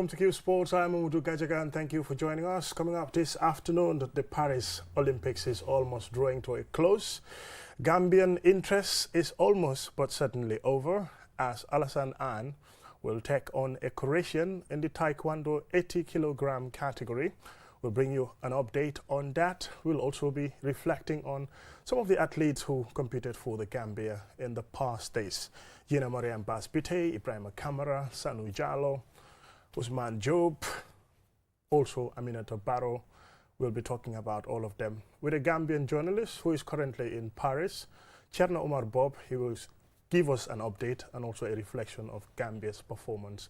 welcome to Qsports. I'm Umudu Gajaga and thank you for joining us. Coming up this afternoon, the Paris Olympics is almost drawing to a close. Gambian interest is almost but certainly over as Alassane Anne will take on a Croatian in the Taekwondo 80 kilogram category. We'll bring you an update on that. We'll also be reflecting on some of the athletes who competed for the Gambia in the past days. Gina Mariam Basbite, Ibrahim Kamara, Sanu Jallo, Usman Job, also Aminata Barrow. We'll be talking about all of them with a Gambian journalist who is currently in Paris, Cherna Omar Bob. He will give us an update and also a reflection of Gambia's performance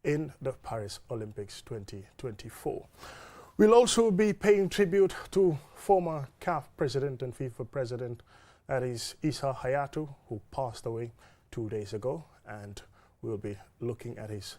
in the Paris Olympics 2024. We'll also be paying tribute to former CAF president and FIFA president, that is Issa Hayatou, who passed away 2 days ago, and we'll be looking at his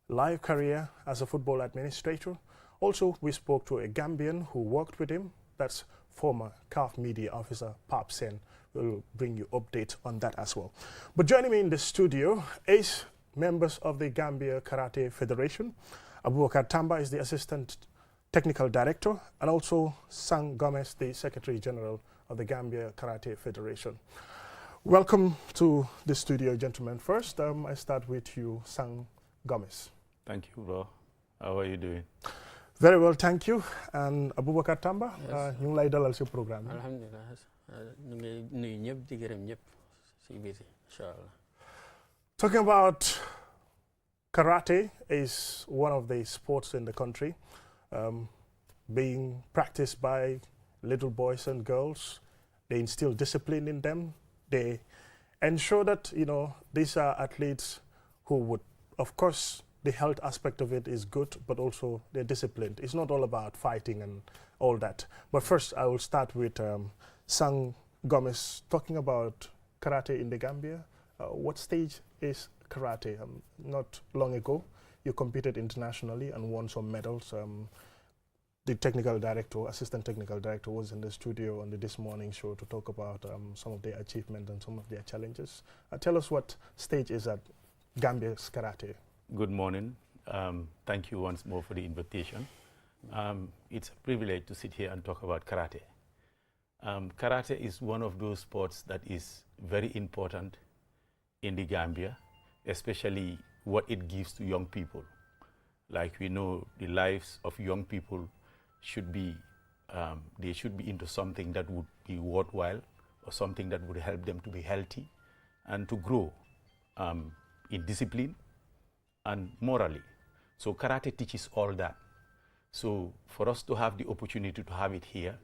live career as a football administrator. Also, we spoke to a Gambian who worked with him, that's former CAF media officer Pap Sen. We'll bring you updates on that as well. But joining me in the studio is members of the Gambia Karate Federation. Abubakar Tamba is the assistant technical director, and also Sang Gomez, the Secretary General of the Gambia Karate Federation. Welcome to the studio, gentlemen. First, I start with you, Sang Gomez. Thank you, bro. How are you doing? Very well, thank you. And Abubakar Tamba, ñu ngi lay dalal ci programme. Alhamdulillah. Ñu ngi nuyu ñëpp di gërëm ñëpp ci biir inshallah. Talking about karate is one of the sports in the country. Being practiced by little boys and girls. They instill discipline in them. They ensure that, you know, these are athletes who would, of course, the health aspect of it is good, but also they're disciplined. It's not all about fighting and all that. But first, I will start with Sang Gomez, talking about karate in the Gambia. What stage is karate? Not long ago, you competed internationally and won some medals. The technical director, assistant technical director, was in the studio on the This Morning show to talk about some of their achievements and some of their challenges. Tell us what stage is at Gambia's karate. Good morning. Thank you once more for the invitation. It's a privilege to sit here and talk about karate. Karate is one of those sports that is very important in the Gambia, especially what it gives to young people. Like we know, the lives of young people should be, they should be into something that would be worthwhile or something that would help them to be healthy and to grow in discipline and morally. So karate teaches all that. So for us to have the opportunity to have it here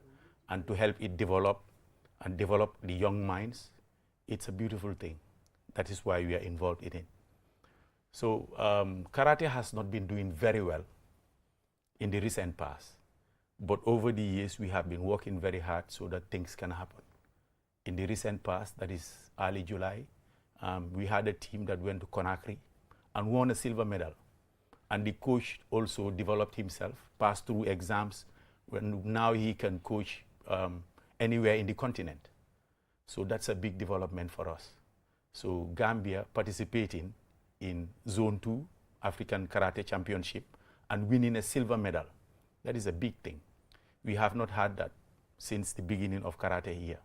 and to help it develop and develop the young minds, it's a beautiful thing. That is why we are involved in it. So karate has not been doing very well in the recent past. But over the years, we have been working very hard so that things can happen. In the recent past, that is early July, we had a team that went to Conakry and won a silver medal. And the coach also developed himself, passed through exams, and now he can coach anywhere in the continent. So that's a big development for us. So Gambia participating in Zone 2 African Karate Championship and winning a silver medal. That is a big thing. We have not had that since the beginning of karate here.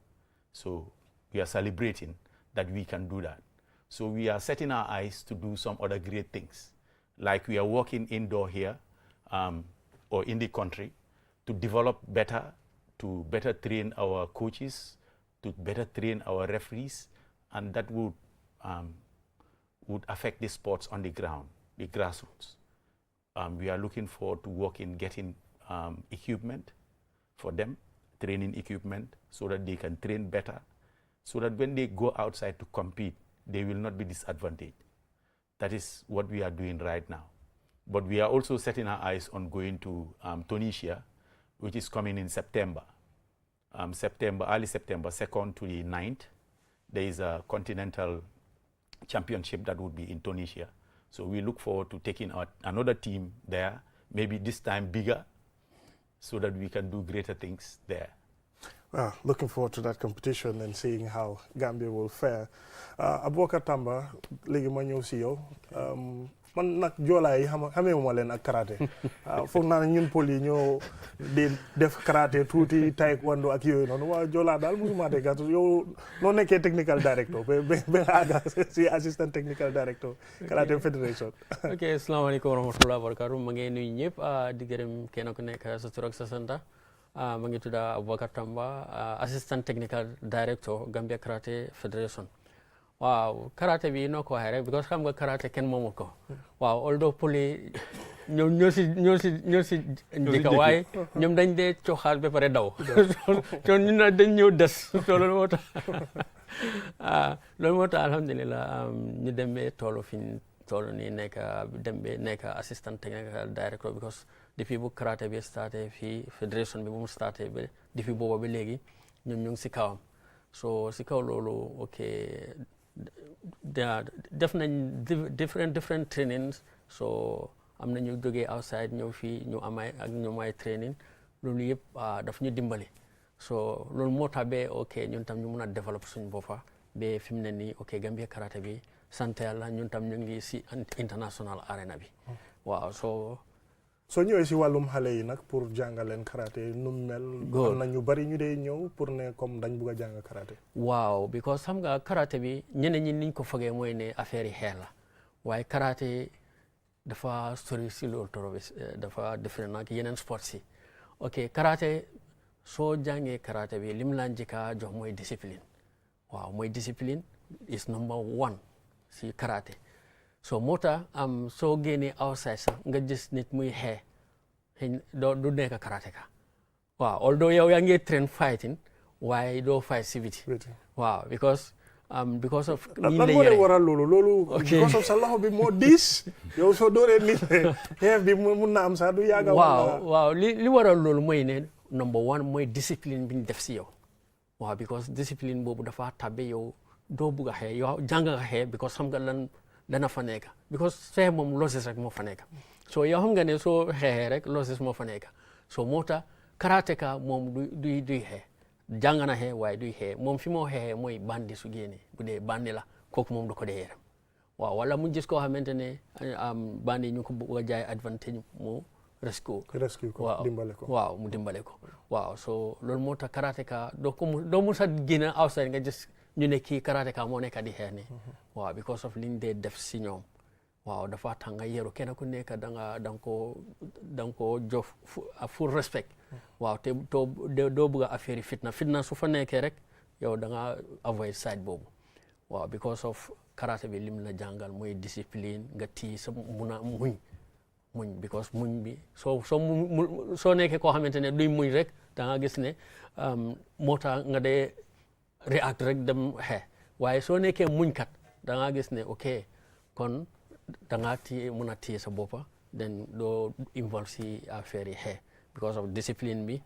So we are celebrating that we can do that. So we are setting our eyes to do some other great things. Like we are working indoor here or in the country to develop better, to better train our coaches, to better train our referees, and that would affect the sports on the ground, the grassroots. We are looking forward to working, getting equipment for them, training equipment, so that they can train better, so that when they go outside to compete, they will not be disadvantaged. That is what we are doing right now. But we are also setting our eyes on going to Tunisia, which is coming in September. Early September, 2nd to the 9th. There is a continental championship that would be in Tunisia. So we look forward to taking out another team there, maybe this time bigger, so that we can do greater things there. Well, looking forward to that competition and seeing how Gambia will fare. Abubakar Tamba, léegi ma ñëw si yow. man nag joolaa yi xamee ma leen ak karaté foog naa ne ñun pël yi ñoo di def karaté tuuti taekwondo ak yooyu noonu waaw joolaa daal mosuma dégg yow noo nekkee technical director ba nga àgga si assistant technical director karaté fédération. ok asalaamaaleykum wa rahmatulah wa barakatu ma ngi nuyu ñëpp di gërëm kenn ku nekk sa tur ak sa sant ma ngi tudd Aboubacar Tamba assistant technical director Gambia Karate Federation. waaw karaté bi noo ko waxee rek because xam nga karaté kenn moomul ko waaw although poli ñoo si njëkka waaye ñoom dañ dee coxaal ba pare daw so ñun na dañ ñëw des so loolu moo tax loolu moo tax alhamdulilah ñu dem ba toolu fi ñu toolu nii nekk dem ba nekk assistant technical director because depuis bu karaté bi starté fii fédération bi bu mu starté ba depuis booba ba léegi ñun ñu ngi si kawam so si kaw loolu ok def nañ different trainings so am na ñu jógee outside ñëw fii ñu amay ak ñu may training loolu yëpp daf ñu dimbali so loolu moo tax ba ok ñun tam ñu mun a développer suñu boppa ba fi mu ne nii ok Gambia Karate bi sant yàlla ñun tam ñu ngi si international arena bi waaw soo ñëwee si wàllum xale yi nag pour jàngaleen karaté nu mel. am na ñu bari ñu dee ñëw pour ne comme dañ bugg a jàng karaté. waaw because xam nga karaté bi ñeneen ñi niñ ko fogee mooy ne affaire yi xeer la waaye karaté dafa sori si loolu trop dafa différent nag yeneen sports yi ok karaté soo jàngee karaté bi lim la njëkka jox mooy discipline waaw mooy discipline is number one si karaté. so moo tax soo génnee outside sax nga gis nit muy xee du nekk karaté ka waaw although yow yaa ngi train fighting waaye doo fight si biti waaw because of lan moo lay waral loolu because of sa loxo bi moo diis yow soo dooree nit xeex bi mun na am sax du yàgga waaw li waral loolu mooy ne number one mooy discipline bi ñu def si yow waaw because discipline boobu dafa tabbe yow doo bugg a xee yow jàng nga xee because xam nga lan dana fa nekk because xeex moom losses rek moo fa nekk so yow xam nga ne soo xeexee rek losses moo fa nekk so moo tax karatéka moom duy xeex jàng na xeex waaye duy xeex moom fi moo xeexee mooy bandi su génnee bu dee bandi la kooku moom du ko dee yaram waaw wala mu gis koo xamante ne bandi ñu ko bëgg a jaay advantage mu rescue ko dimbale ko waaw mu dimbale ko waaw so loolu moo tax karatéka doo mu sa génn outside nga gis ñu ne kii karatéka moo nekk di xeex ni waaw because of liñ dee def si ñoom waaw dafa tax nga yeru kenn ku nekk da nga ko jox full respect waaw te doo bëgg a affaire yi fitna su fa nekkee rek yow da nga avoid side boobu waaw because of karaté bi lim la jàngal mooy discipline nga tii sa mun a muñ because muñ bi soo nekkee koo xamante ne duy muñ rek da nga gis ne moo tax nga dee react rek dem xee waaye soo nekkee muñkat da nga gis ne ok kon da nga mun a téye sa boppa den doo involve si affaire yi xee because of discipline bi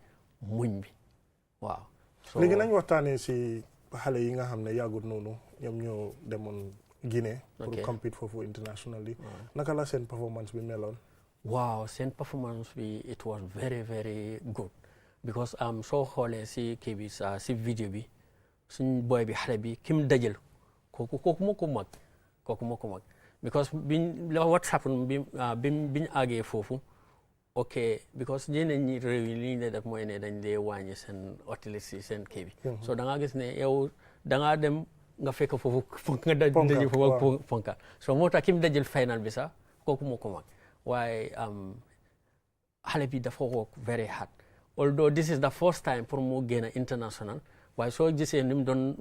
muñ bi waaw léegi nañ waxtaanee si xale yi nga xam ne yàggut noonu ñoom ñoo demoon Guinée pour compete foofu internationally naka la seen performance bi meloon waaw seen performance bi it was very very good because soo xoolee si kii bi si vidéo bi suñ boy bi xale bi kim dajal kooku moo ko mag because what happened biñ àggee foofu ok because ñeneen ñi réew yi li ñu def mooy ne dañ dee wàññi seen utilité seen kii bi so da nga gis ne yow da ngaa dem nga fekk foofu nga dajal foofu ak ponka so moo tax kim dajal final bi sax kooku moo ko mag waaye xale bi dafa work very hard although this is the first time pour mu génn international waaye soo gisee ni mu doon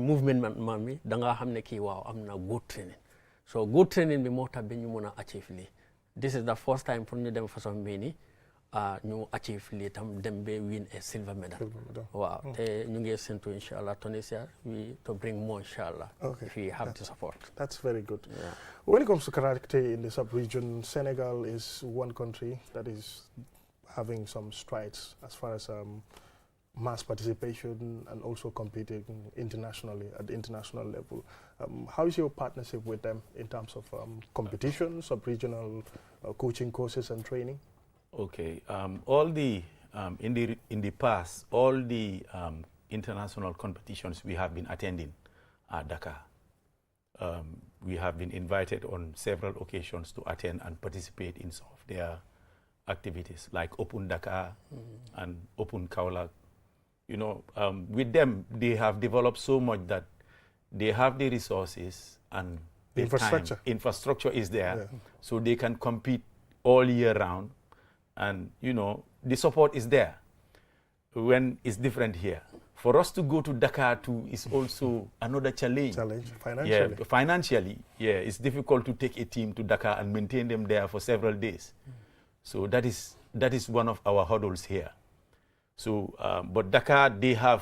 movement man mi da nga xam ne kii waaw am na good training so good training bi moo tax ba ñu mun a achieve lii this is the first time pour ñu dem façon bii nii ñu achieve lii tam dem ba win a silver medal waaw te ñu ngi séntu incha allah Tunisia to bring more incha allah if we have the support. That's very good. When it comes to karate in the sub-region, Senegal is one country that is having some strides as far as mass participation and also competing internationally at the international level. How is your partnership with them in terms of competition, sub-regional coaching courses and training? Okay, all the in the past, all the international competitions we have been attending at Dakar, We have been invited on several occasions to attend and participate in some of their activities, like Open Dakar and Open Kaulak. You know, with them, they have developed so much that they have the resources and the infrastructure. Infrastructure is there, so they can compete all year round. And, you know, the support is there when it's different here. For us to go to Dakar too is also another challenge. Financially. Yeah, financially, yeah, it's difficult to take a team to Dakar and maintain them there for several days. So that is one of our hurdles here. So, but Dakar, they are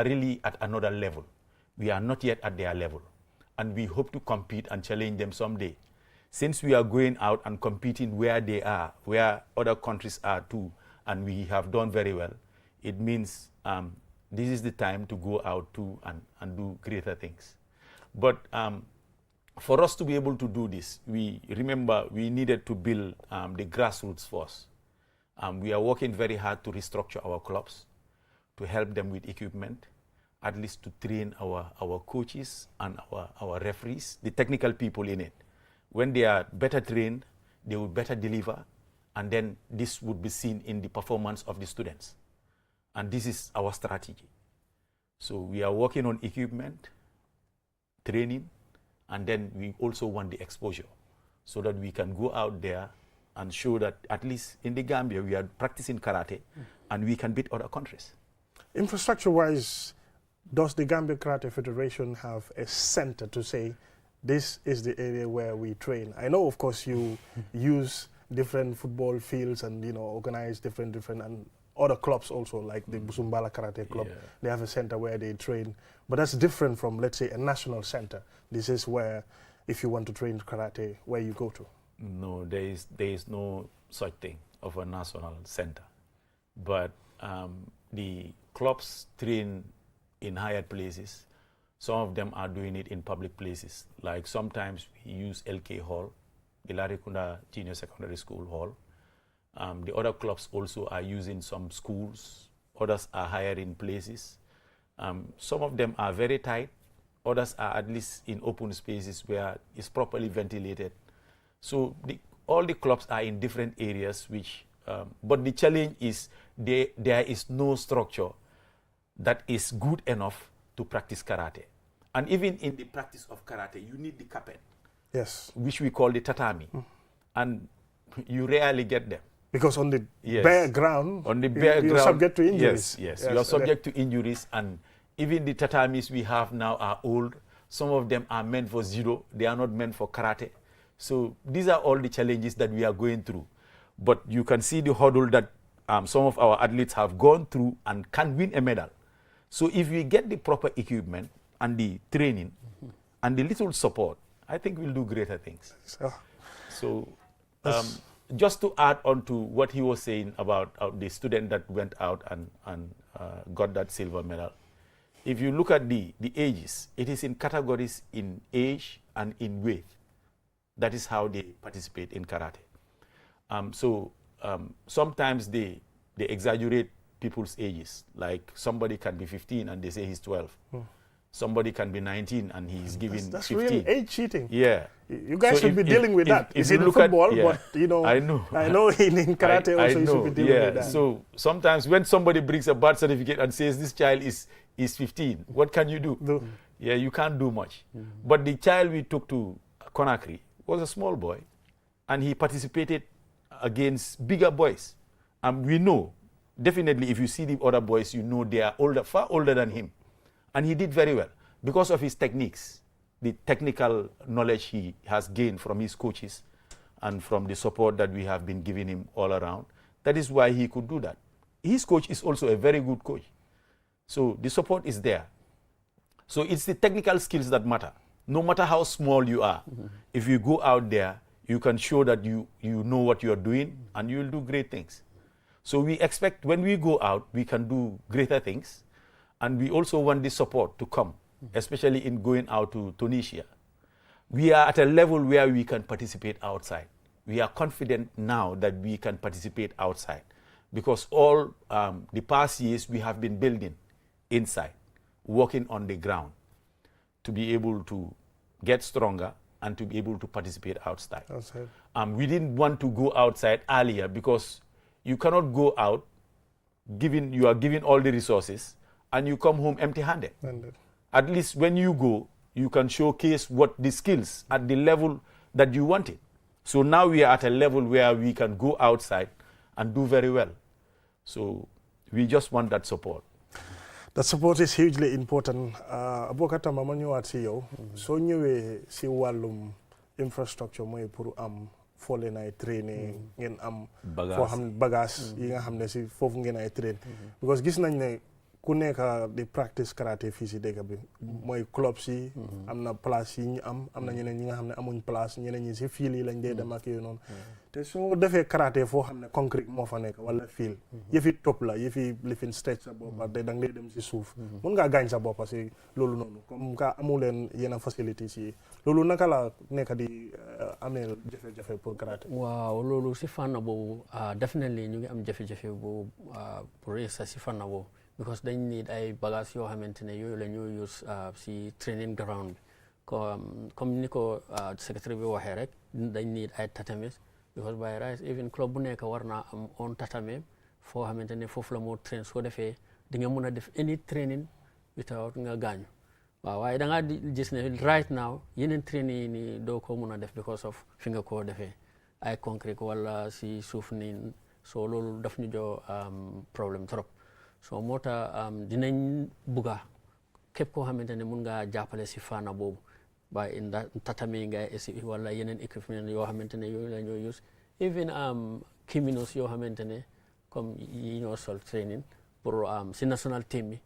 really at another level. We are not yet at their level, and we hope to compete and challenge them someday. Since we are going out and competing where they are, where other countries are too, and we have done very well, it means this is the time to go out too and do greater things. But for us to be able to do this, we needed to build the grassroots first. We are working very hard to restructure our clubs, to help them with equipment, at least to train our coaches and our referees, the technical people in it. When they are better trained, they will better deliver, and then this would be seen in the performance of the students. And this is our strategy. So we are working on equipment, training, and then we also want the exposure so that we can go out there and show that at least in the Gambia we are practicing karate and we can beat other countries. Infrastructure-wise, does the Gambia Karate Federation have a center to say, this is the area where we train? I know, of course, you use different football fields and, you know, organize different and other clubs also, like the Busumbala Karate Club. Yeah. They have a center where they train. But that's different from, let's say, a national center. This is where, if you want to train karate, where you go to. No, there is no such thing of a national center. But the clubs train in hired places. Some of them are doing it in public places. Like sometimes we use LK Hall, the Larikunda Junior Secondary School Hall. The other clubs also are using some schools. Others are hiring places. Some of them are very tight. Others are at least in open spaces where it's properly ventilated. So all the clubs are in different areas, but the challenge is there is no structure that is good enough to practice karate. And even in the practice of karate, you need the carpet, yes, which we call the tatami. And you rarely get them. Because on the bare ground, you're subject to injuries. Yes, you are subject to injuries. And even the tatamis we have now are old. Some of them are meant for judo. They are not meant for karate. So these are all the challenges that we are going through. But you can see the hurdle that some of our athletes have gone through and can win a medal. So if we get the proper equipment and the training and the little support, I think we'll do greater things. So just to add on to what he was saying about the student that went out and got that silver medal, if you look at the ages, it is in categories in age and in weight. That is how they participate in karate. Sometimes they exaggerate people's ages. Like somebody can be 15 and they say he's 12. Somebody can be 19 and he's giving that's 15. Really age cheating. Yeah. You guys should be dealing with that. It's in football, but you know, I know in karate also you should be dealing with that. So sometimes when somebody brings a birth certificate and says this child is 15, what can you do? Yeah, you can't do much. But the child we took to Conakry was a small boy, and he participated against bigger boys. And we know, definitely if you see the other boys, you know they are older, far older than him. And he did very well because of his techniques, the technical knowledge he has gained from his coaches and from the support that we have been giving him all around. That is why he could do that. His coach is also a very good coach. So the support is there. So it's the technical skills that matter. No matter how small you are, if you go out there, you can show that you know what you are doing and you will do great things. So we expect when we go out, we can do greater things. And we also want this support to come, especially in going out to Tunisia. We are at a level where we can participate outside. We are confident now that we can participate outside because all the past years we have been building inside, working on the ground. to be able to get stronger and to be able to participate outside. We didn't want to go outside earlier because you cannot go out you are given all the resources and you come home empty-handed. At least when you go, you can showcase what the skills at the level that you wanted. So now we are at a level where we can go outside and do very well. So we just want that support. That support is hugely important. Abokata mama ñëwaat si yow soo ñëwee si wàllum infrastructure mooy pour am foole nay training ngeen am foo xam bagage yi nga xam ne si foofu ngeen ay train because gis nañ ne ku nekk di practice karaté fii si dëkk bi mooy clubs yi am na place yi ñu am na ñeneen ñi nga xam ne amuñ place ñeneen ñi si fiil yi lañ dee dem ak yooyu noonu te soo defee karaté foo xam ne concrete moo fa nekk wala fiil yëfi topp la yëfi lifin stretch sa boppa da nga dee dem si suuf mun ngaa gaañ sa boppa si loolu noonu comme ka amuleen yenn facilities yi loolu naka la nekk di amee jafe-jafe pour karaté. waaw loolu si fànn boobu definitely ñu ngi am jafe-jafe boobu pour réussir si fànn boobu because dañ need ay bagages yoo xamante ne yooyu la ñoo use si training ground bi comme ni ko secrétaire bi waxee rek dañ need ay tatamis because by right even club bu nekk war naa am on tatame foo xamante ne foofu la moo train soo defee di nga mun a def any training without nga gaañu waaw waaye da ngaa gis ne right now yeneen training yi nii doo ko mun a def because of fi nga koo defee ay concrete wala si suuf nii so loolu daf ñu jox problème trop so moo tax dinañ bugga képp koo xamante ne mun ngaa jàppale si fànn boobu waaye tatami nga esi wala yeneen équipement yoo xamante ne yooyu la ñoo use even kimonos yoo xamante ne comme yi ñoo sol training pour si national team bi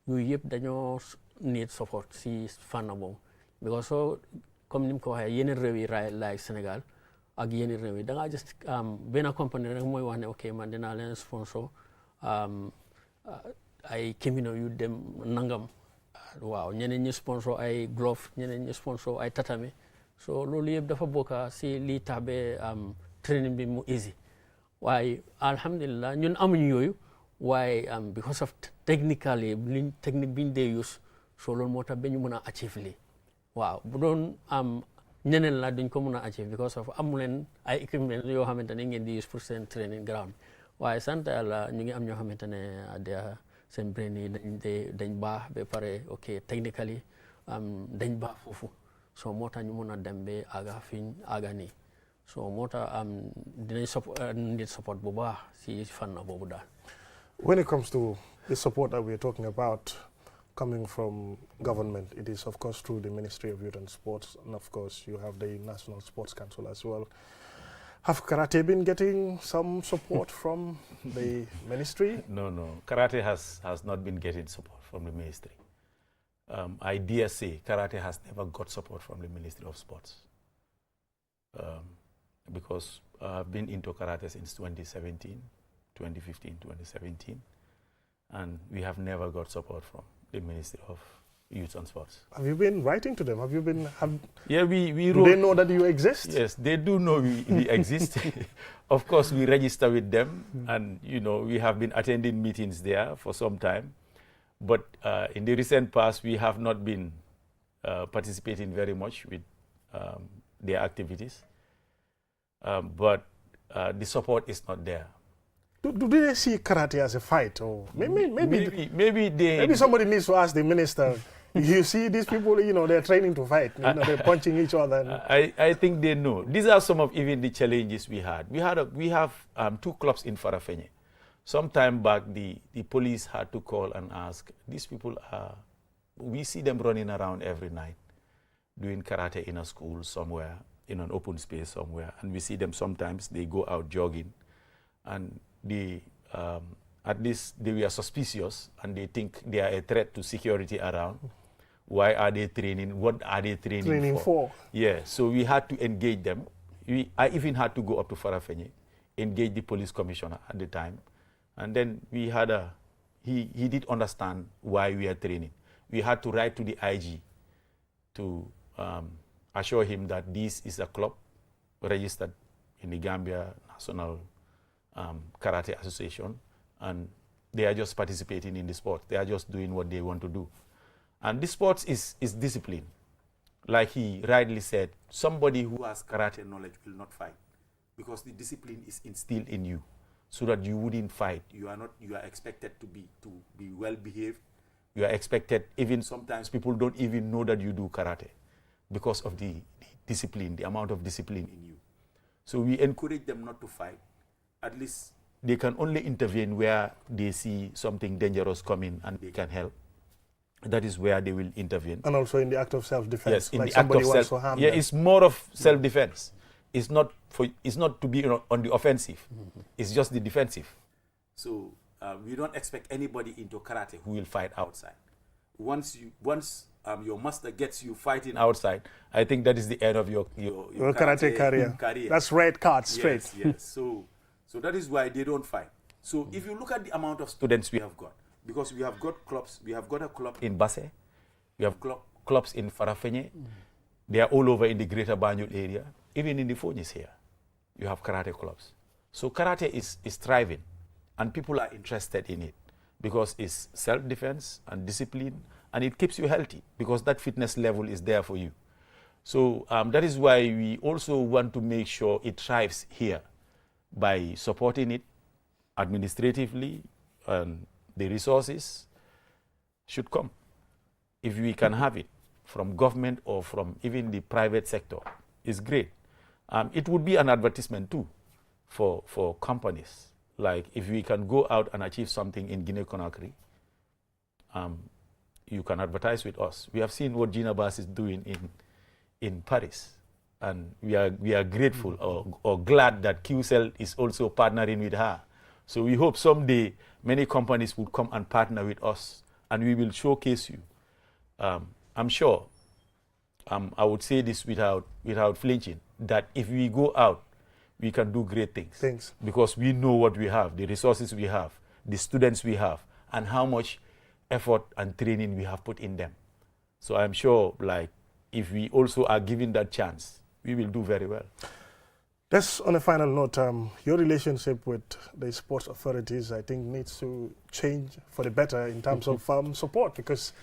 yooyu yëpp dañoo need support si fànn boobu because so comme ni mu ko waxee yeneen réew yi like Sénégal ak yeneen réew yi da ngaa just benn compagnie rek mooy wax ne ok man dinaa leen sponsor ay kimino yu dem nangam waaw ñeneen ñi sponsor ay glove ñeneen ñi sponsor ay tatami so loolu yëpp dafa bokka si lii tax ba training bi mu easy waaye alhamdulillah ñun amuñu yooyu waaye because of technically liñ technique biñ dee use so loolu moo tax ba ñu mën a achieve lii waaw bu doon ñeneen la duñ ko mën a achieve because of amuleen ay équipement yoo xamante ne ngeen di use pour seen training ground waaye sant yàlla ñu ngi am ñoo xamante ne seen brain yi dañ baax ba pare ok technically dañ baax foofu so moo tax ñu mun a dem ba àgga fiñ àgga nii so moo tax dinañ need support bu baax si fànn boobu daal. When it comes to the support that we're talking about coming from government, it is of course through the Ministry of Youth and Sports, and of course you have the National Sports Council as well. Have karate been getting some support from the ministry? No. Karate has not been getting support from the ministry. I dare say karate has never got support from the Ministry of Sports. Because I've been into karate since 2017, 2015, 2017. And we have never got support from the Ministry of Youth and Sports. Have you been writing to them? Yeah, we do they know that you exist? Yes, they do know we exist. Of course, we register with them, and we have been attending meetings there for some time. But in the recent past, we have not been participating very much with their activities. But the support is not there. Do they see karate as a fight, or maybe somebody needs to ask the minister? You see these people, they're training to fight. They're punching each other. I think they know. These are some of even the challenges we had. We have 2 clubs in Farafenye. Some time back, the police had to call and ask, these people we see them running around every night, doing karate in a school somewhere, in an open space somewhere. And we see them sometimes, they go out jogging. And at least they were suspicious, and they think they are a threat to security around. Why are they training? What are they training for? Yeah, so we had to engage them. I even had to go up to Farafenye, engage the police commissioner at the time. And then we had he did understand why we are training. We had to write to the IG to assure him that this is a club registered in the Gambia National Karate Association, and they are just participating in the sport. They are just doing what they want to do. And this sport is discipline. Like he rightly said, somebody who has karate knowledge will not fight because the discipline is instilled in you so that you wouldn't fight. You are expected to be well behaved. You are expected, even sometimes people don't even know that you do karate because of the discipline, the amount of discipline in you. So we encourage them not to fight. At least they can only intervene where they see something dangerous coming and they can help. That is where they will intervene. And also in the act of self-defense. Yes, in like the act of wants to harm yeah, them. it's more of self-defense. It's not to be on the offensive. It's just the defensive. So we don't expect anybody into karate who will fight outside. Once your master gets you fighting outside, I think that is the end of your karate career. That's red card straight. Yes. So that is why they don't fight. So if you look at the amount of students we have got, because we have got clubs, we have got a club in Basse, we have clubs in Farafenye, they are all over in the greater Banjul area, even in the Fonyis here, you have karate clubs. So karate is thriving, and people are interested in it because it's self-defense and discipline, and it keeps you healthy because that fitness level is there for you. So that is why we also want to make sure it thrives here by supporting it administratively, and the resources should come. If we can have it from government or from even the private sector, it's great. It would be an advertisement too for companies. Like if we can go out and achieve something in Guinea-Conakry, you can advertise with us. We have seen what Gina Bass is doing in Paris, and we are grateful or glad that QCell is also partnering with her. So we hope someday many companies will come and partner with us, and we will showcase you. I'm sure, I would say this without flinching, that if we go out, we can do great things. Because we know what we have, the resources we have, the students we have, and how much effort and training we have put in them. So I'm sure, like, if we also are given that chance, we will do very well. Just on a final note, your relationship with the sports authorities, I think, needs to change for the better in terms of support, because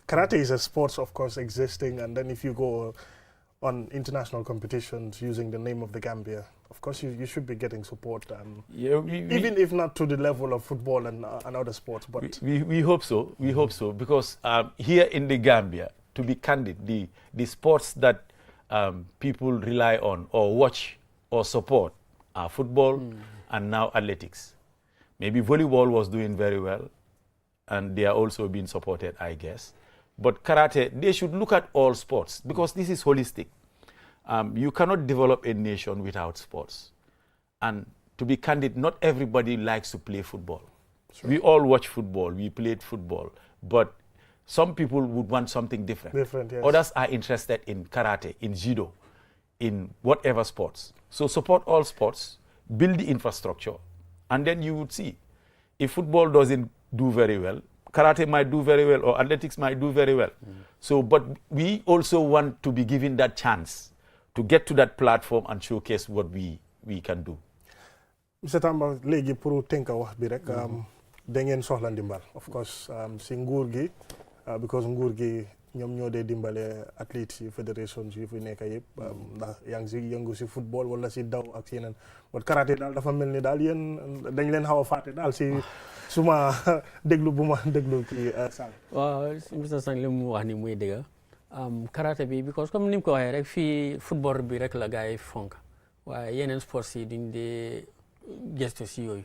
karate is a sport, of course, existing, and then if you go on international competitions using the name of the Gambia, of course, you should be getting support, even if not to the level of football and other sports. But we hope so. We hope so, because here in the Gambia, to be candid, the sports that people rely on or watch or support are football and now athletics. Maybe volleyball was doing very well, and they are also being supported, I guess. But karate, they should look at all sports, because this is holistic. You cannot develop a nation without sports. And to be candid, not everybody likes to play football. Sure. We all watch football, we played football, but some people would want something different. Yes. Others are interested in karate, in judo, in whatever sports. So support all sports, build the infrastructure, and then you would see. If football doesn't do very well, karate might do very well, or athletics might do very well. So, but we also want to be given that chance to get to that platform and showcase what we can do. Mr. Tamba, léegi pour tënk wax bi rek da ngeen soxla ndimbal, of course, si nguur gi, because nguur gi ñoom ñoo dee dimbale athlètes yi fédération yi fi nekk yëpp, ndax yaa ngi si yëngu si football wala si daw ak yeneen. But karaté daal dafa mel ni daal yéen dañ leen xaw a fàtte daal si suma déglu bu ma déglu kii Sang. waaw Mr. Sang li mu wax ni muy dëgg karaté bi because comme ni mu ko waxee rek fii football bi rek la gars yi fonk, waaye yeneen sports yi duñ dee gestu si yooyu,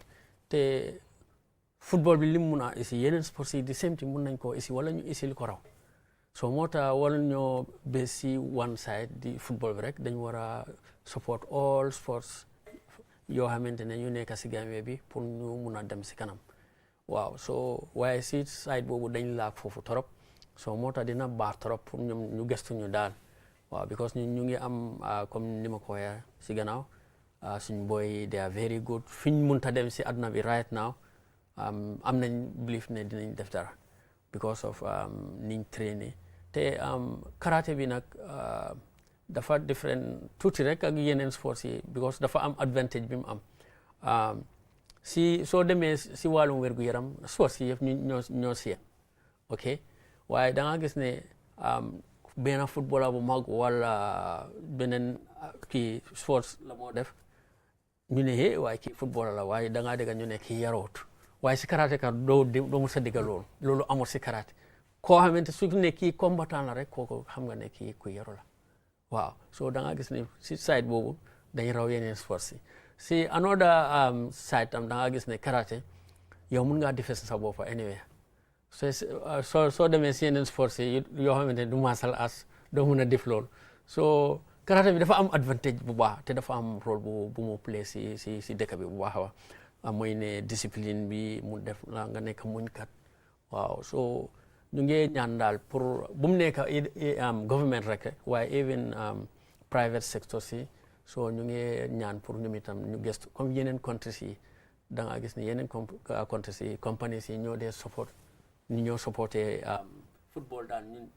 te football bi li mu mun a isi yeneen sports yi di same thing mun nañ koo isi wala ñu isi li ko raw. So moo tax wala ñoo bés si one side di football bi rek dañ war a support all sports yoo xamante ne ñu nekk si Gambie bi pour ñu mun a dem si kanam. waaw so waaye si side boobu dañ laak foofu torop, so moo tax dina baax torop pour ñoom ñu gestu ñu daal. waaw because ñu ngi am comme ni ma ko waxee si gannaaw suñ boy they are very good fiñ munta dem si àdduna bi right now am nañ belief ne dinañ def dara because of niñ trainer te karaté bi nag dafa different tuuti rek ak yeneen sports yi because dafa am advantage bi mu am si soo demee si wàllum wér-gu-yaram sports yi yëpp ñoo si ok waaye da nga gis ne benn footballer bu mag wala beneen kii sports la moo def ñu ne waaye kii footballer la waaye da ngaa dégg ñu ne kii yaroot waaye si karaté ka doo mu sa digga loolu amul si karaté koo xamante su ne kii combattant la rek kooku xam nga ne kii ku yaru la waaw so da nga gis ne si side boobu dañu raw yeneen sports yi si another side tam da nga gis ne karaté yow mun ngaa defee sa bopp anyway soo demee si yeneen sports yi yoo xamante ne du martial arts doo mun a def loolu so karaté bi dafa am advantage bu baax te dafa am rôle bu mu play si dëkk bi bu baax a baax mooy ne discipline bi mu def la nga nekk muñkat waaw so ñu ngi ñaan daal pour bu mu nekk government rek waaye even private sector si so ñu ngi ñaan pour ñoom itam ñu gëstu comme yeneen countries yi da nga gis ne yeneen countries yi companies yi ñoo dee support ñu ñoo supporté football daal ñun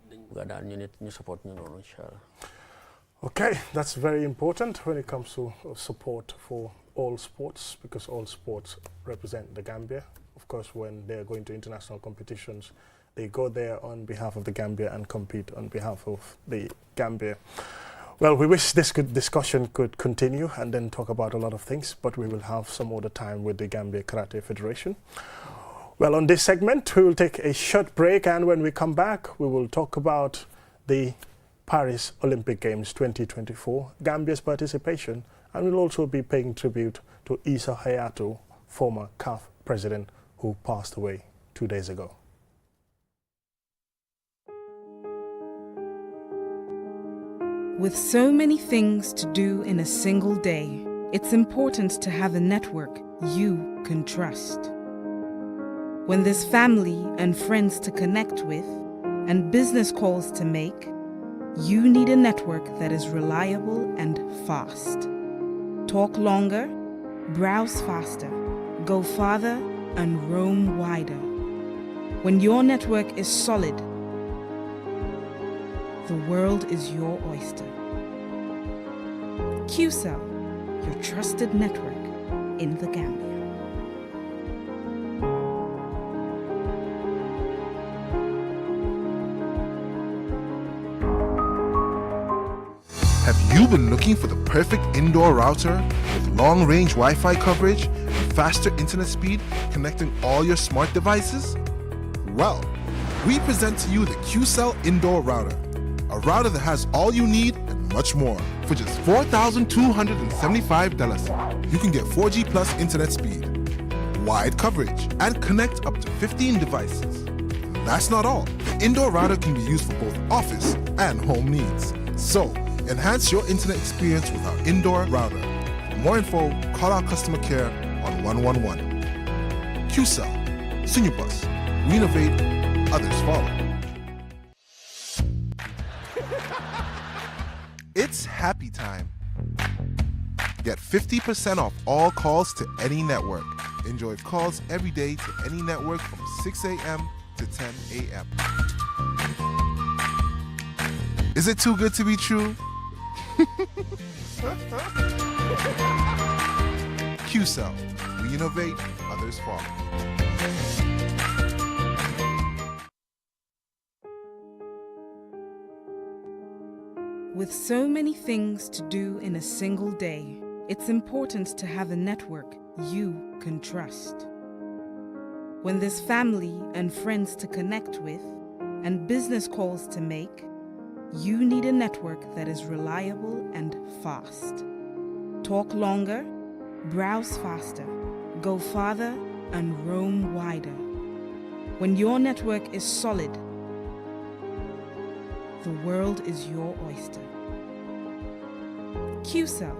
dañ bëgg daal ñu nit ñu support ñu noonu incha allah. Okay, that's very important when it comes to support for all sports, because all sports represent the Gambia. Of course, when they're going to international competitions, they go there on behalf of the Gambia and compete on behalf of the Gambia. Well, we wish this discussion could continue and then talk about a lot of things, but we will have some other time with the Gambia Karate Federation. Well, on this segment, we will take a short break, and when we come back, we will talk about the Paris Olympic Games 2024, Gambia's participation, and we'll also be paying tribute to Issa Hayatou, former CAF president who passed away 2 days ago. With so many things to do in a single day, it's important to have a network you can trust. When there's family and friends to connect with and business calls to make, you need a network that is reliable and fast. Talk longer, browse faster, go farther, and roam wider. When your network is solid, the world is your oyster. Qcell, your trusted network in the Gambia. Have you been looking for the perfect indoor router with long-range Wi-Fi coverage and faster internet speed connecting all your smart devices? Well, we present to you the Qcell Indoor Router, a router that has all you need and much more. For just $4,275, you can get 4G plus internet speed, wide coverage, and connect up to 15 devices. And that's not all. The indoor router can be used for both office and home needs. So, enhance your internet experience with our indoor router. For more info, call our customer care on 111. Qcell, Senior Plus. We innovate, others follow. It's happy time. Get 50% off all calls to any network. Enjoy calls every day to any network from 6 a.m. to 10 a.m. Is it too good to be true? Qcell, we innovate, others follow. With so many things to do in a single day, it's important to have a network you can trust. When there's family and friends to connect with and business calls to make, you need a network that is reliable and fast. Talk longer, browse faster, go farther, and roam wider. When your network is solid, the world is your oyster. Qcell,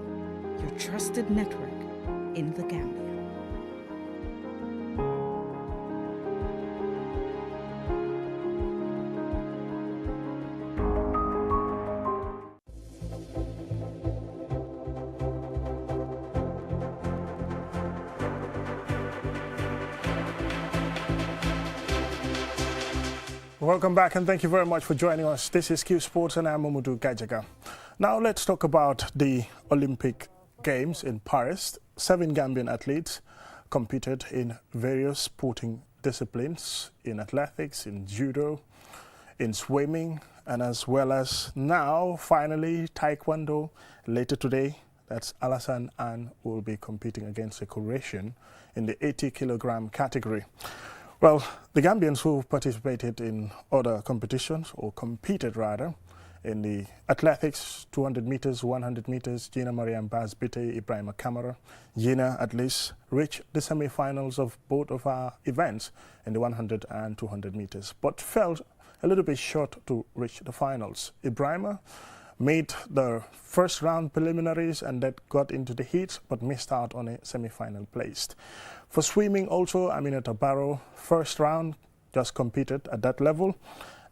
your trusted network in the Gambia. Welcome back, and thank you very much for joining us. This is Qsports and I'm Mamadou Gajaga. Now let's talk about the Olympic Games in Paris. 7 Gambian athletes competed in various sporting disciplines in athletics, in judo, in swimming, and as well as now, finally, taekwondo. Later today, that's Alassane Anne will be competing against a Croatian in the 80-kilogram category. Well, the Gambians who participated in other competitions, or competed rather, in the athletics, 200 meters, 100 meters, Gina Mariam Bazbite, Ibrahima Kamara, Gina at least reached the semi-finals of both of our events in the 100 and 200 meters, but fell a little bit short to reach the finals. Ibrahima made the first round preliminaries and that got into the heats, but missed out on a semi-final placed. For swimming also, Aminata Barrow, first round, just competed at that level,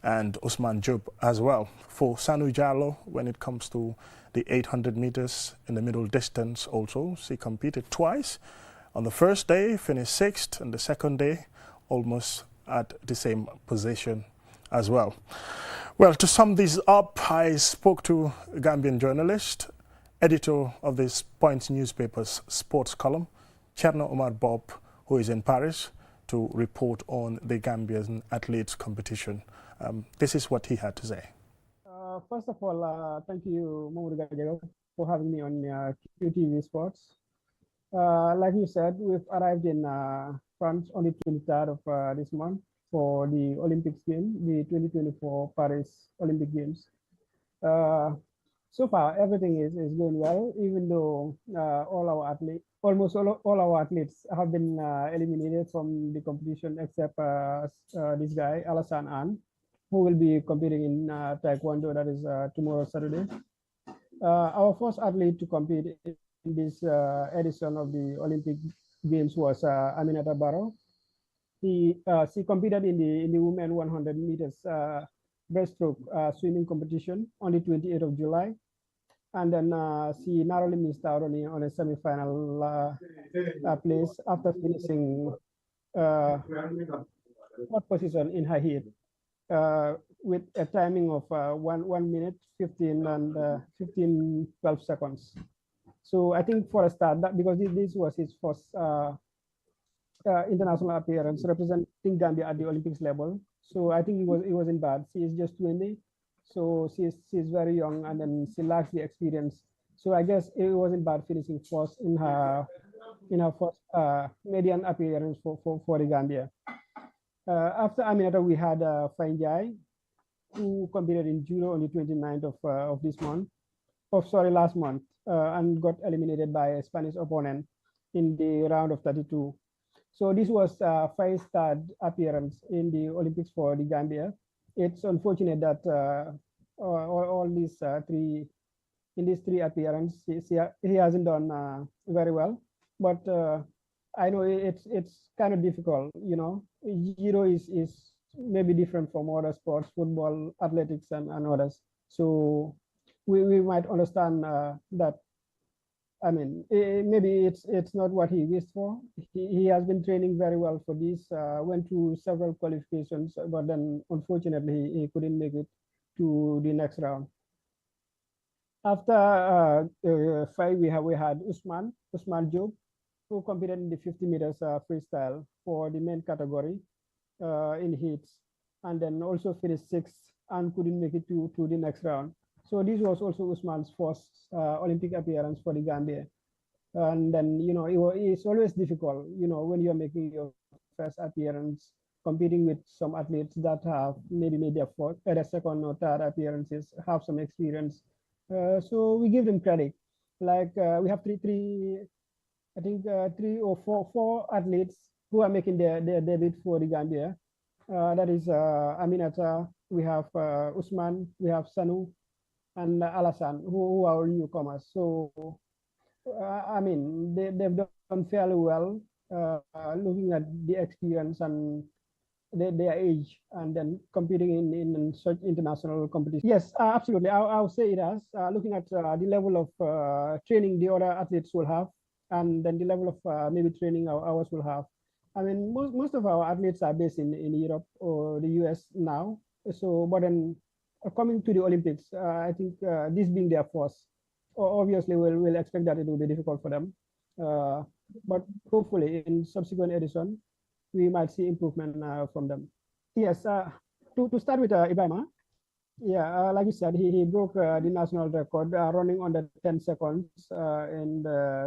and Usman Job as well. For Sanu Jallo, when it comes to the 800 meters in the middle distance also, she competed twice. On the first day, finished 6th, and the second day, almost at the same position as well. Well, to sum this up, I spoke to a Gambian journalist, editor of this Points newspaper's sports column, Cherno Omar Bob, who is in Paris, to report on the Gambian athletes competition. This is what he had to say. First of all, thank you, Mamoudou Gadiaga, for having me on QTV Sports. Like you said, we've arrived in France on the 23rd of this month for the Olympics game, the 2024 Paris Olympic Games. So far, everything is going well, even though almost all our athletes have been eliminated from the competition, except this guy, Alassane Anne, who will be competing in Taekwondo, that is tomorrow, Saturday. Our first athlete to compete in this edition of the Olympic Games was Aminata Barrow. She competed in the women 100 meters breaststroke swimming competition on the 28th of July. And then she narrowly missed out on a semi-final place after finishing fourth position in her heat with a timing of 1 minute 15 and 12 seconds. So I think for a start, because this was his first international appearance representing Gambia at the Olympics level. So I think it wasn't bad. She is just 20, so she's very young, and then she lacks the experience. So I guess it wasn't bad finishing first in her first median appearance for the Gambia. After Aminata, we had Fainjai, who competed in judo on the 29th of last month, and got eliminated by a Spanish opponent in the round of 32. So this was Faiz's appearance in the Olympics for the Gambia. It's unfortunate that all these three appearances, he hasn't done very well. But I know it's kind of difficult, you know. Judo is maybe different from other sports, football, athletics, and others. So we might understand that. I mean, maybe it's not what he wished for. He has been training very well for this, went through several qualifications, but then unfortunately he couldn't make it to the next round. After five, we had Usman Job, who competed in the 50 meters freestyle for the main category in heats, and then also finished 6th and couldn't make it to the next round. So this was also Usman's first Olympic appearance for the Gambia. And then, you know, it's always difficult, you know, when you're making your first appearance, competing with some athletes that have maybe made their second or third appearances, have some experience. So we give them credit. Like we have three or four athletes who are making their debut for the Gambia. That is Aminata, we have Usman, we have Sanu, and Alassane, who are newcomers. So, I mean, they've done fairly well, looking at the experience and their age, and then competing in such international competition. Yes, absolutely. I'll say it as looking at the level of training the other athletes will have, and then the level of maybe training ours will have. I mean, most of our athletes are based in Europe or the US now. So, but then coming to the Olympics, I think this being their first, obviously we'll expect that it will be difficult for them. But hopefully in subsequent edition, we might see improvement from them. Yes, to start with Ibrahima, yeah, like you said, he broke the national record running under 10 seconds in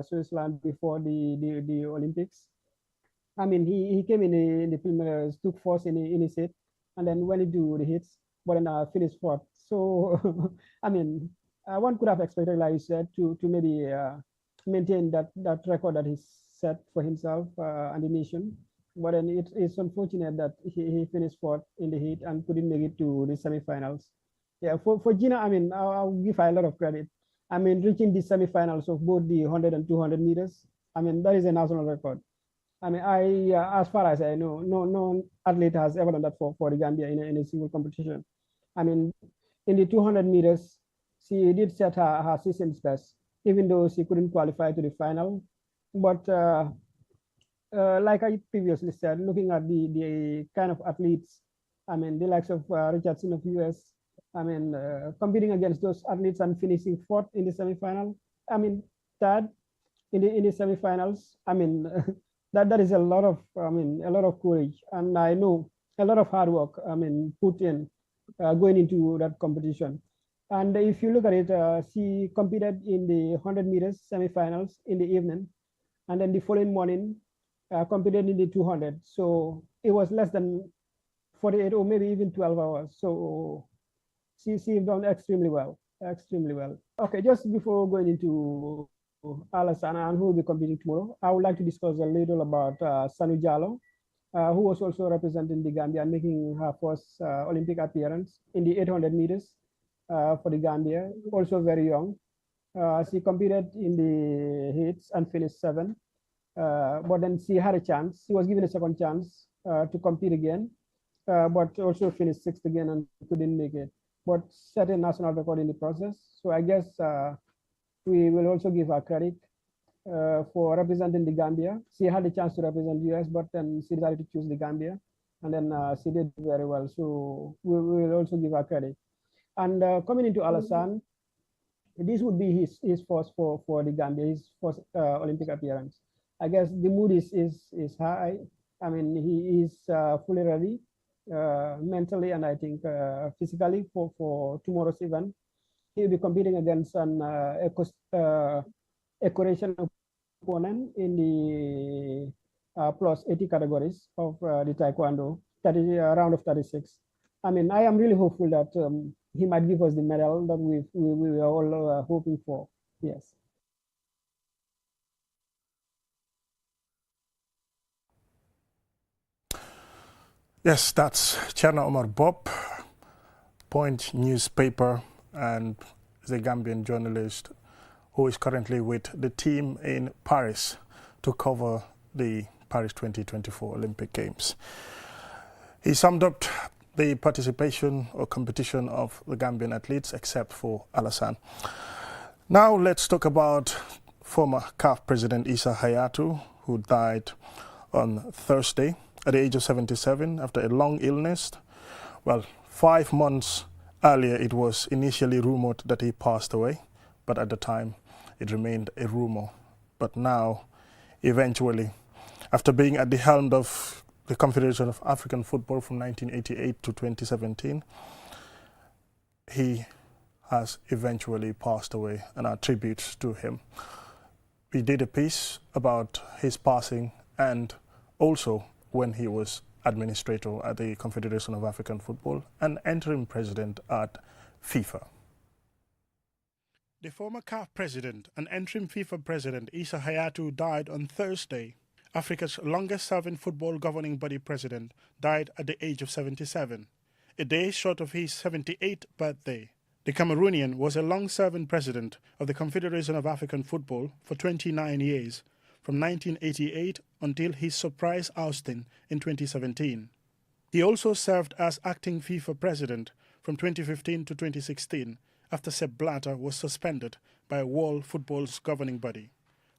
Switzerland before the Olympics. I mean, he came in the preliminaries, took first in his hit, and then went into the hits, but then finished fourth. So, I mean, one could have expected, like you said, to maybe maintain that record that he's set for himself and the nation. But then it's unfortunate that he finished fourth in the heat and couldn't make it to the semifinals. Yeah, for Gina, I mean, I'll give her a lot of credit. I mean, reaching the semifinals of both the 100 and 200 meters, I mean, that is a national record. I mean, as far as I know, no athlete has ever done that for the Gambia in a single competition. I mean, in the 200 meters, she did set her season's best, even though she couldn't qualify to the final. But like I previously said, looking at the kind of athletes, I mean, the likes of Richardson of US, I mean, competing against those athletes and finishing fourth in the semifinal. I mean, third in the semifinals. I mean, that is a lot of, I mean, a lot of courage, and I know a lot of hard work, I mean, put in going into that competition. And if you look at it, she competed in the 100 meters semifinals in the evening, and then the following morning competed in the 200. So it was less than 48 or maybe even 12 hours. So she done extremely well, extremely well. Okay, just before going into Alassane and who will be competing tomorrow, I would like to discuss a little about Sanu Jallow, who was also representing the Gambia and making her first Olympic appearance in the 800 meters for the Gambia, also very young. She competed in the heats and finished seventh, but then she had a chance. She was given a second chance to compete again, but also finished sixth again and couldn't make it, but set a national record in the process. So I guess we will also give her credit for representing the Gambia. She had a chance to represent the US, but then she decided to choose the Gambia, and then she did very well. So we will also give her credit. And coming into Alassane, this would be his first for the Gambia, his first Olympic appearance. I guess the mood is high. I mean, he is fully ready mentally and I think physically for tomorrow's event. He'll be competing against an Croatian opponent in the plus 80 categories of the Taekwondo, round of 36. I mean, I am really hopeful that he might give us the medal that we are all hoping for. Yes. Yes, that's Chana Omar Bob, Point newspaper, and the Gambian journalist who is currently with the team in Paris to cover the Paris 2024 Olympic Games. He summed up the participation or competition of the Gambian athletes except for Alassane. Now let's talk about former CAF President Issa Hayatou, who died on Thursday at the age of 77 after a long illness. Well, 5 months earlier it was initially rumored that he passed away, but at the time it remained a rumor. But now, eventually, after being at the helm of the Confederation of African Football from 1988 to 2017, he has eventually passed away, and our tribute to him. We did a piece about his passing and also when he was administrator at the Confederation of African Football and interim president at FIFA. The former CAF president and interim FIFA president Issa Hayatou died on Thursday. Africa's longest-serving football governing body president died at the age of 77, a day short of his 78th birthday. The Cameroonian was a long-serving president of the Confederation of African Football for 29 years, from 1988 until his surprise ousting in 2017. He also served as acting FIFA president from 2015 to 2016 after Sepp Blatter was suspended by World Football's governing body.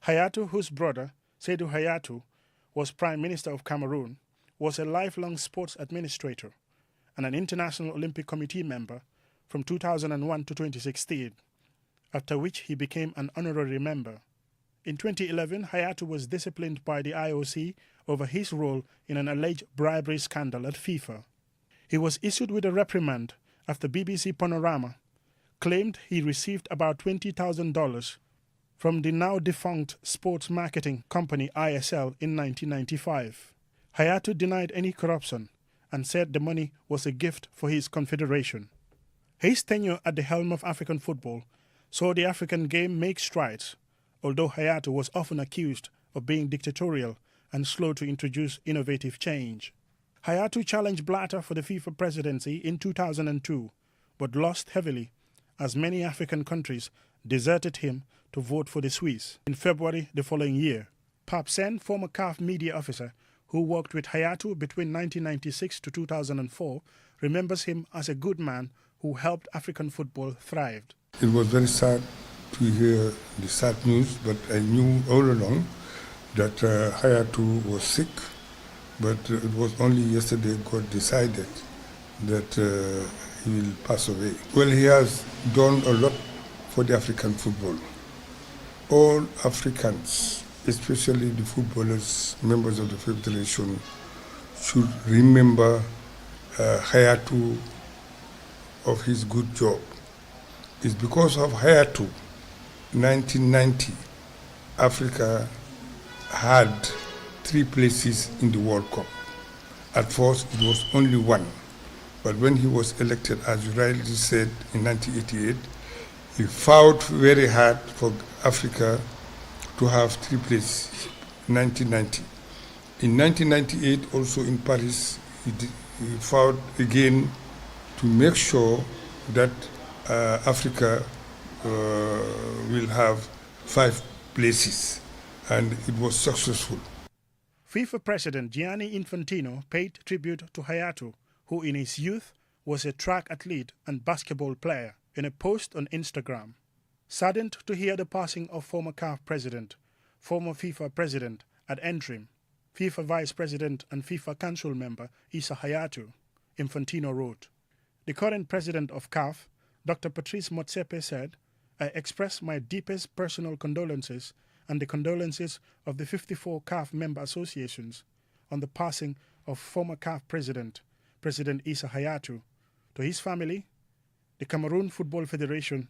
Hayatou, whose brother, Seydou Hayatou, was Prime Minister of Cameroon, was a lifelong sports administrator and an International Olympic Committee member from 2001 to 2016, after which he became an honorary member. In 2011, Hayatou was disciplined by the IOC over his role in an alleged bribery scandal at FIFA. He was issued with a reprimand after BBC Panorama claimed he received about $20,000 from the now defunct sports marketing company ISL in 1995. Hayatou denied any corruption and said the money was a gift for his confederation. His tenure at the helm of African football saw the African game make strides, although Hayatou was often accused of being dictatorial and slow to introduce innovative change. Hayatou challenged Blatter for the FIFA presidency in 2002, but lost heavily as many African countries deserted him to vote for the Swiss. In February the following year, Pap Sen, former CAF media officer who worked with Hayatou between 1996 to 2004, remembers him as a good man who helped African football thrive. It was very sad to hear the sad news, but I knew all along that Hayatou was sick, but it was only yesterday God decided that he will pass away. Well, he has done a lot for the African football. All Africans, especially the footballers, members of the Federation, should remember Hayatou of his good job. It's because of Hayatou, 1990, Africa had 3 places in the World Cup. At first, it was only 1. But when he was elected, as you rightly said, in 1988, he fought very hard for Africa to have 3 places, 1990. In 1998, also in Paris, he fought again to make sure that Africa will have 5 places, and it was successful. FIFA President Gianni Infantino paid tribute to Hayatou, who in his youth was a track athlete and basketball player, in a post on Instagram. Saddened to hear the passing of former CAF president, former FIFA president ad interim, FIFA vice president and FIFA council member Issa Hayatou, Infantino wrote, "The current president of CAF, Dr. Patrice Motsepe, said, I express my deepest personal condolences and the condolences of the 54 CAF member associations on the passing of former CAF president, President Issa Hayatou, to his family, the Cameroon Football Federation,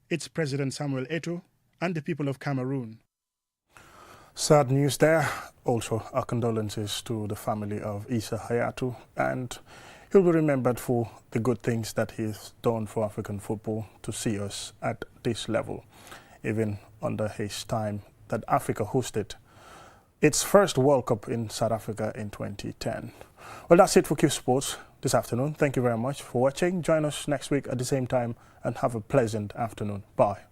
its president Samuel Eto'o, and the people of Cameroon." Sad news there. Also, our condolences to the family of Issa Hayatou, and he'll be remembered for the good things that he's done for African football to see us at this level, even under his time that Africa hosted its first World Cup in South Africa in 2010. Well, that's it for Qsports this afternoon. Thank you very much for watching. Join us next week at the same time and have a pleasant afternoon. Bye.